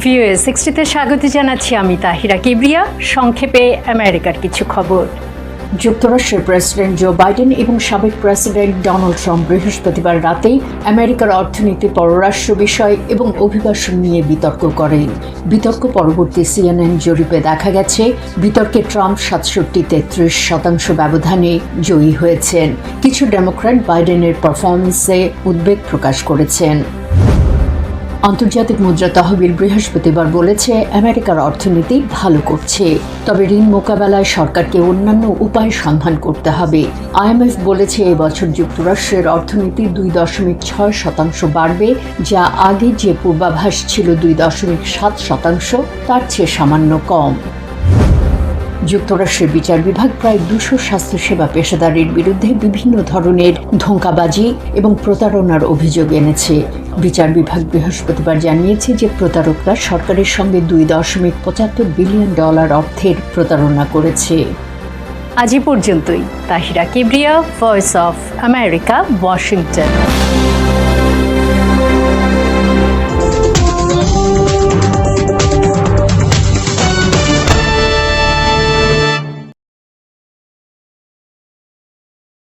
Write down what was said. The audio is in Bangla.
ভিউএ 60তে স্বাগত জানাচ্ছি আমি তাহিরা কিবরিয়া। সংক্ষেপে আমেরিকার কিছু খবর। যুক্তরাষ্ট্রের প্রেসিডেন্ট জো বাইডেন এবং সাবেক প্রেসিডেন্ট ডোনাল্ড ট্রাম্প বৃহস্পতিবার রাতেই আমেরিকার অর্থনীতি, পররাষ্ট্র বিষয় এবং অভিবাসন নিয়ে বিতর্ক করেন। বিতর্ক পরবর্তী CNN জরিপে দেখা গেছে, বিতর্কে ট্রাম্প ৬৭-৩৩% ব্যবধানে জয়ী হয়েছেন। কিছু ডেমোক্র্যাট বাইডেনের পারফরমেন্সে উদ্বেগ প্রকাশ করেছেন। আন্তর্জাতিক মুদ্রা তহবিল বৃহস্পতিবার বলেছে, আমেরিকার অর্থনীতি ভালো করছে, তবে ঋণ মোকাবেলায় সরকারকে অন্যান্য উপায় সন্ধান করতে হবে। IMF বলেছে, এবছর যুক্তরাষ্ট্রের অর্থনীতি ২.৬% বাড়বে, যা আগে যে পূর্বাভাস ছিল ২.৭%, তার চেয়ে সামান্য কম। যুক্তরাষ্ট্রের বিচার বিভাগ প্রায় ২০০ স্বাস্থ্যসেবা পেশাদারের বিরুদ্ধে বিভিন্ন ধরনের ধোঁকাবাজি এবং প্রতারণার অভিযোগ এনেছে। বিচার বিভাগ বৃহস্পতিবার জানিয়েছে যে প্রতারকরা সরকারের সঙ্গে $২.৭৫ বিলিয়ন অর্থের প্রতারণা করেছে। আজ পর্যন্তই। Tahira Kibria, voice of America, Washington.